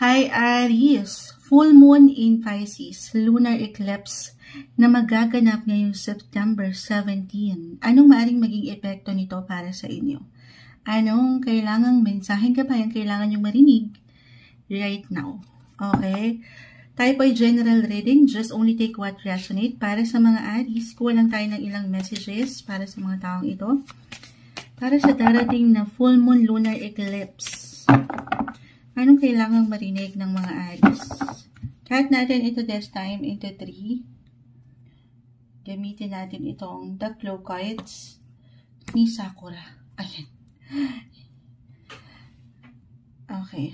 Hi Aries, full moon in Pisces, lunar eclipse na magaganap ngayong September 17. Anong maaaring maging epekto nito para sa inyo? Anong kailangang mensaheng gabayan kailangan nyo marinig right now? Okay? Tayo po ay general reading, just only take what resonate. Para sa mga Aries, kuha lang tayo ng ilang messages para sa mga taong ito. Para sa darating na full moon lunar eclipse. Anong kailangang marinig ng mga Aries? Cut natin ito this time into 3. Gamitin natin itong The Clock Cards ni Sakura. Ayan. Okay.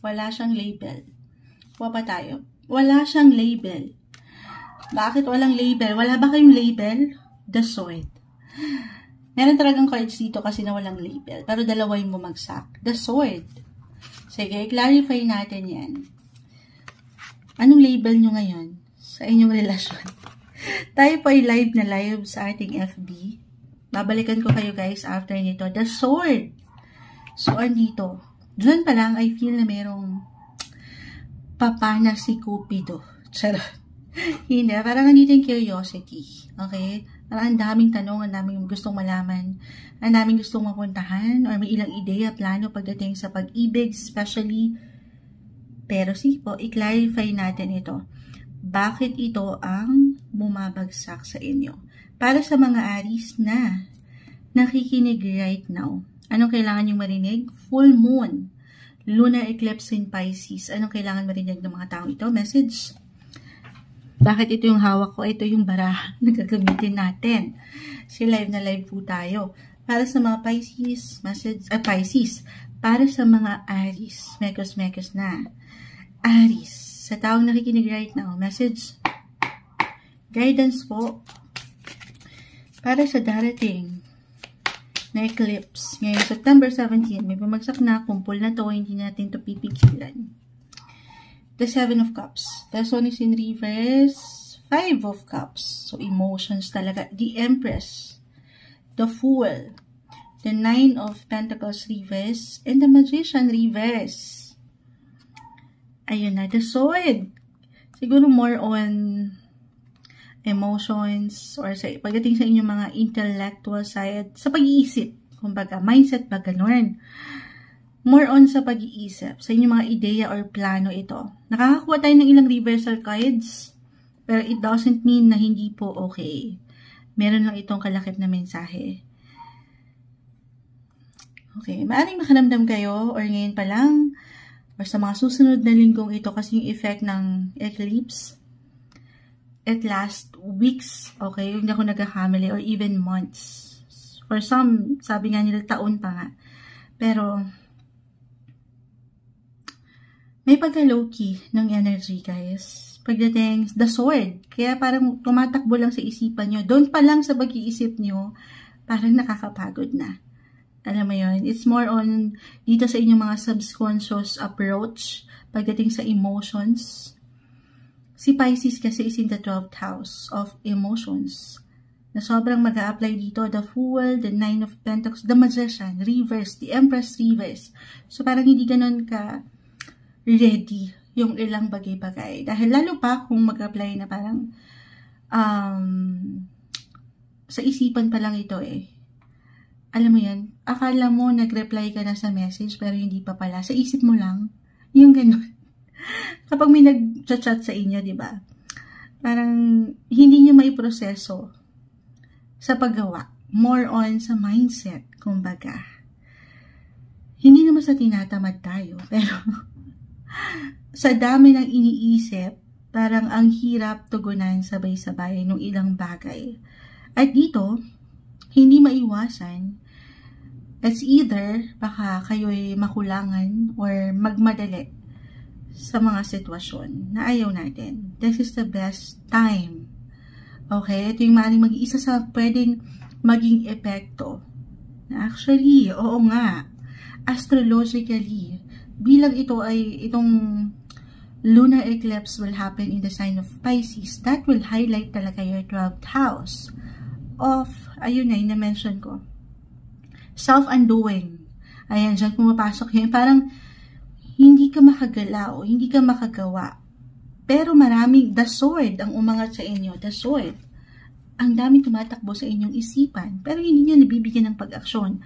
Wala siyang label. Kuha pa tayo. Wala siyang label. Bakit walang label? Wala ba kayong label? The Sword. Meron talagang cards dito kasi na walang label. Pero dalawa yung bumagsak. The Sword. Sige, clarify natin yan. Anong label nyo ngayon sa inyong relasyon? Tayo po ay live na live sa ating FB. Babalikan ko kayo guys after nito. The Sword. So, andito. Doon pa lang, I feel na merong papana si Cupido. Charot. Hindi. Parang nandito yung curiosity. Okay? Parang ang daming tanong, ang daming gustong malaman, ang daming gustong mapuntahan, or may ilang ideya, plano pagdating sa pag-ibig, especially. Pero sige po, i-clarify natin ito. Bakit ito ang bumabagsak sa inyo? Para sa mga Aries na nakikinig right now, anong kailangan nyo marinig? Full moon, lunar eclipse in Pisces. Anong kailangan marinig ng mga taong ito? Message. Bakit ito yung hawak ko? Ito yung baraha na gagamitin natin. Si live na live po tayo. Para sa mga Pisces, message, Pisces. Para sa mga Aries, mekos na. Aries, sa taong nakikinig right now, message, guidance po. Para sa darating na eclipse, ngayong September 17, may bumagsak na, kumpul na to, hindi natin to pipigilan. The Seven of Cups. The Sun is in reverse. Five of Cups. So, emotions talaga. The Empress. The Fool. The Nine of Pentacles reverse. And the Magician reverse. Ayun na. The Sword. Siguro more on emotions or sa pagdating sa inyong mga intellectual side. Sa pag-iisip. Kumbaga, mindset ba ganun? More on sa pag-iisip, sa inyong mga ideya or plano ito. Nakakakuha tayo ng ilang reversal cards, pero it doesn't mean na hindi po okay. Meron lang itong kalakip na mensahe. Okay, maaaring makaramdam kayo, or ngayon pa lang, or sa mga susunod na linggong ito, kasi yung effect ng eclipse, it lasts weeks, okay, hindi ako nagkakamali, or even months. For some, sabi nga nila, taon pa nga. Pero, may pagka-low-key ng energy, guys. Pagdating, the sword. Kaya parang tumatakbo lang sa isipan nyo. Doon pa lang sa pag-iisip nyo, parang nakakapagod na. Alam mo yun? It's more on dito sa inyong mga subconscious approach pagdating sa emotions. Si Pisces kasi is in the 12th house of emotions. Na sobrang mag-a-apply dito. The Fool, the Nine of Pentacles, the Magician, reverse, the Empress reverse. So parang hindi ganun ka ready yung ilang bagay-bagay. Dahil lalo pa kung mag-apply na parang sa isipan pa lang ito eh. Alam mo yan, akala mo nag-reply ka na sa message pero hindi pa pala. Sa isip mo lang, yung ganun. Kapag may nag-chat sa inyo, di ba? Parang hindi nyo may proseso sa paggawa. More on sa mindset, kumbaga. Hindi naman sa tinatamad tayo, pero sa dami ng iniisip, parang ang hirap tugunan sabay-sabay ng ilang bagay. At dito, hindi maiwasan, it's either baka kayo'y makulangan or magmadali sa mga sitwasyon na ayaw natin. This is the best time. Okay? Ito yung maaaring mag-iisa sa pwedeng maging epekto. Actually, oo nga, astrologically, bilang ito ay itong lunar eclipse will happen in the sign of Pisces, that will highlight talaga your 12th house of, ayun na, yung na-mention ko, self-undoing. Ayan, dyan pumapasok yun. Parang ka makagalaw, hindi ka makagawa. Pero maraming, the sword ang umangat sa inyo, the sword. Ang dami tumatakbo sa inyong isipan, pero hindi nyo nabibigyan ng pag-aksyon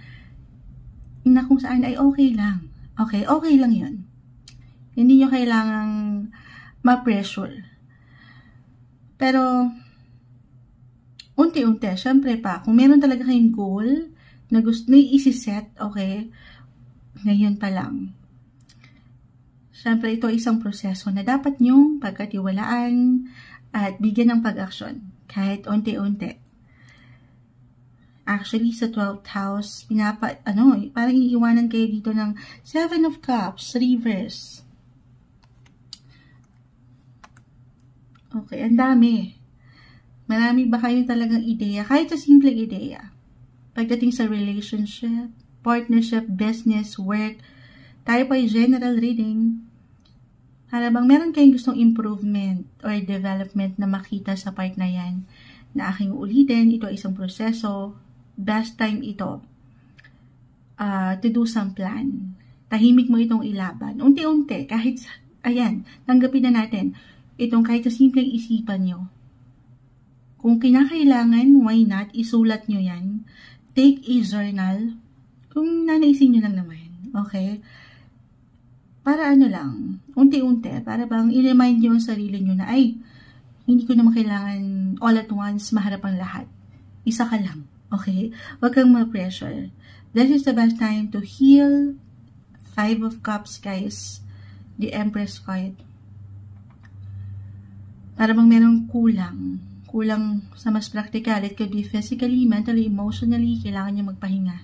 na kung saan ay okay lang. Okay lang yun. Hindi nyo kailangang ma-pressure. Pero, unti-unti, syempre pa, kung meron talaga kayong goal na gusto na i-set, okay, ngayon pa lang. Syempre, ito isang proseso na dapat nyong pagkatiwalaan at bigyan ng pag-aksyon kahit unti-unti. Actually, sa 12th house, parang iiwanan kayo dito ng 7 of Cups, reverse. Okay, ang dami. Marami ba kayong talagang ideya? Kahit sa simpleng ideya. Pagdating sa relationship, partnership, business, work, tayo pa yung general reading. Para bang meron kayong gustong improvement or development na makita sa part na yan na aking ulitin, ito ay isang proseso, best time ito to do some plan. Tahimik mo itong ilaban. Unti-unti, kahit, ayan, tanggapin na natin, itong kahit sa simpleng isipan nyo. Kung kinakailangan, why not, isulat nyo yan. Take a journal, kung nanaisin nyo lang naman, okay? Para lang, unti-unti, para bang i-remind nyo ang sarili nyo na, ay, hindi ko naman kailangan all at once maharap ang lahat. Isa ka lang, okay? Huwag kang ma-pressure. This is the best time to heal. 5 of Cups, guys. The Empress card. Para bang merong kulang sa mas practical. It could be physically, mentally, emotionally, kailangan nyo magpahinga.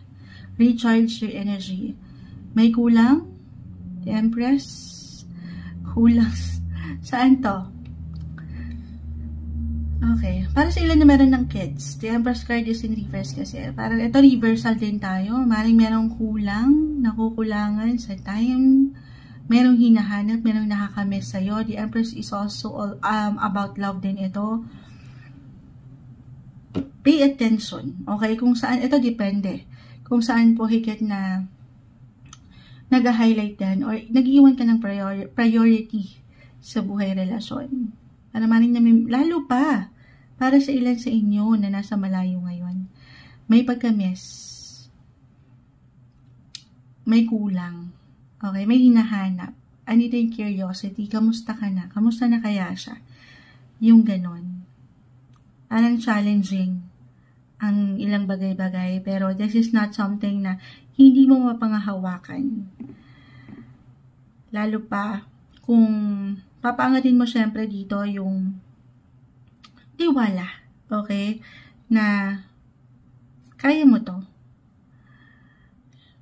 Recharge your energy. May kulang? The Empress, kulang. Saan to? Okay. Para sa ilan na meron ng kids, the Empress card is in reverse kasi. Parang ito reversal din tayo. Maring merong kulang, nakukulangan sa time, merong hinahanap, merong nakakamiss sa'yo. The Empress is also all, about love din ito. Pay attention. Okay? Kung saan, ito depende. Kung saan po higit na nag-highlight din or nag-iwan ka ng priority sa buhay relasyon. Para maring namin, lalo pa, para sa ilan sa inyo na nasa malayo ngayon, may pagka-miss, may kulang, okay, may hinahanap, andito yung curiosity, kamusta ka na? Kamusta na kaya siya? Yung ganon. Parang challenging ang ilang bagay-bagay, pero this is not something na hindi mo mapangahawakan. Lalo pa, kung papaangatin mo syempre dito yung tiwala, okay? Na kaya mo to.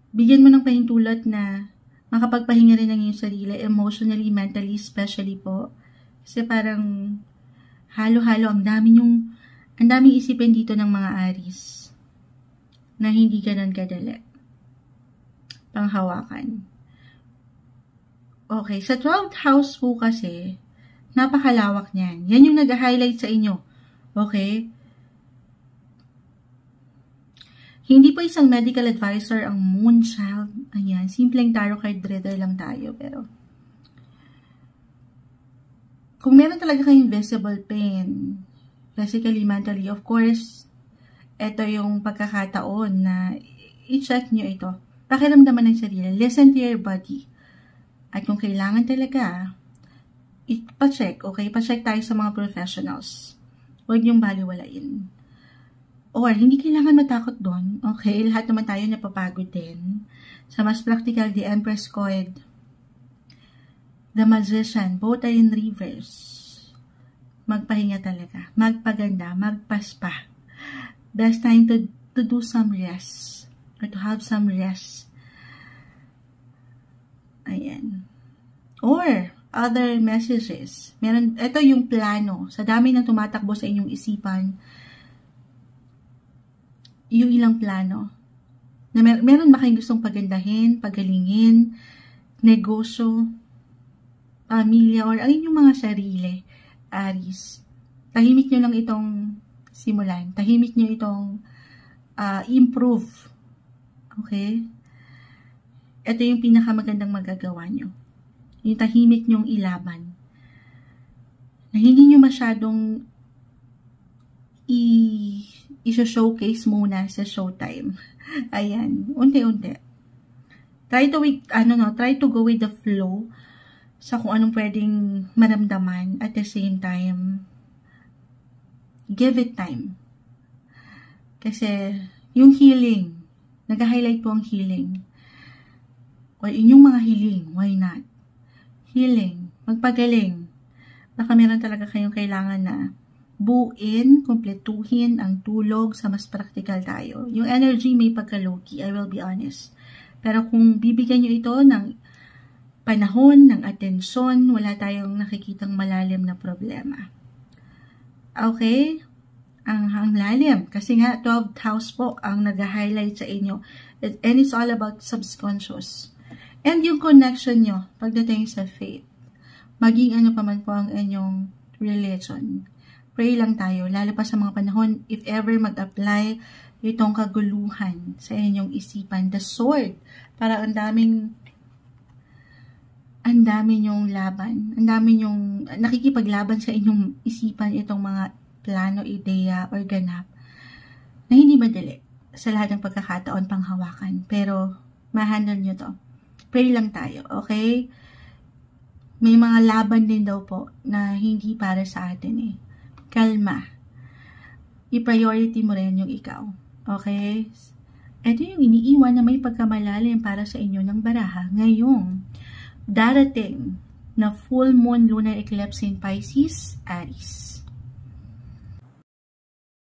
Bigyan mo ng pahintulot na makapagpahinga rin ng iyong sarili, emotionally, mentally, especially po. Kasi parang halo-halo, ang daming isipin dito ng mga Aries na hindi ganun kadali panghawakan. Okay, sa 12th house po kasi, napakalawak niyan. Yan yung nag-highlight sa inyo. Okay? Hindi po isang medical advisor ang Moonchild. Ayan, simpleng tarot card reader lang tayo. Pero, kung meron talaga kayong visible pain, physically, mentally, of course, ito yung pagkakataon na i-check nyo ito. Pakiramdaman ng sarili. Listen to your body. At kung kailangan talaga, ipa-check, okay? Pa-check tayo sa mga professionals. Huwag niyong baliwalain. Or, hindi kailangan matakot doon. Okay? Lahat naman tayo napapagod din. Sa mas practical, the Empress card, the Magician, both are in reverse. Magpahinga talaga. Magpaganda. Magpaspa. Best time to do some rest. Or to have some rest. Ayan. Or, other messages. Ito yung plano. Sa dami ng tumatakbo sa inyong isipan, yung ilang plano. Na meron ba kayong gustong pagandahin, pagalingin, negosyo, pamilya, or ang inyong mga sarili, Aries. Tahimik nyo lang itong simulan. Tahimik nyo itong improve. Okay? Ito yung pinakamagandang magagawa nyo. yung tahimik nyong ilaban, na hindi nyo masyadong i-showcase muna sa showtime. Ayan, unti-unti. Try to go with the flow sa kung anong pwedeng maramdaman. At the same time, give it time. Kasi, yung healing, nag-highlight po ang healing. O inyong mga healing, why not? Healing, magpagaling. Baka meron talaga kayong kailangan na buuin, kumpletuhin ang tulog sa mas practical tayo. Yung energy may pagka-low-key, I will be honest. Pero kung bibigyan nyo ito ng panahon, ng atensyon, wala tayong nakikitang malalim na problema. Okay? Ang lalim. Kasi nga, 12th house po ang nag-highlight sa inyo. And it's all about subconscious. And yung connection nyo, pagdating sa faith. Maging ano pa man po ang inyong religion. Pray lang tayo, lalo pa sa mga panahon, if ever mag-apply itong kaguluhan sa inyong isipan, the sword, para ang dami nyong laban, ang dami nyong nakikipaglaban sa inyong isipan itong mga plano, ideya, or ganap, na hindi madali sa lahat ng pagkakataon panghawakan, pero ma-handle nyo to. Pray lang tayo, okay? May mga laban din daw po na hindi para sa atin eh. Kalma. I-priority mo rin yung ikaw. Okay? Ito yung iniiwan na may pagkamalalim para sa inyo ng baraha. Ngayong darating na full moon lunar eclipse in Pisces, Aries.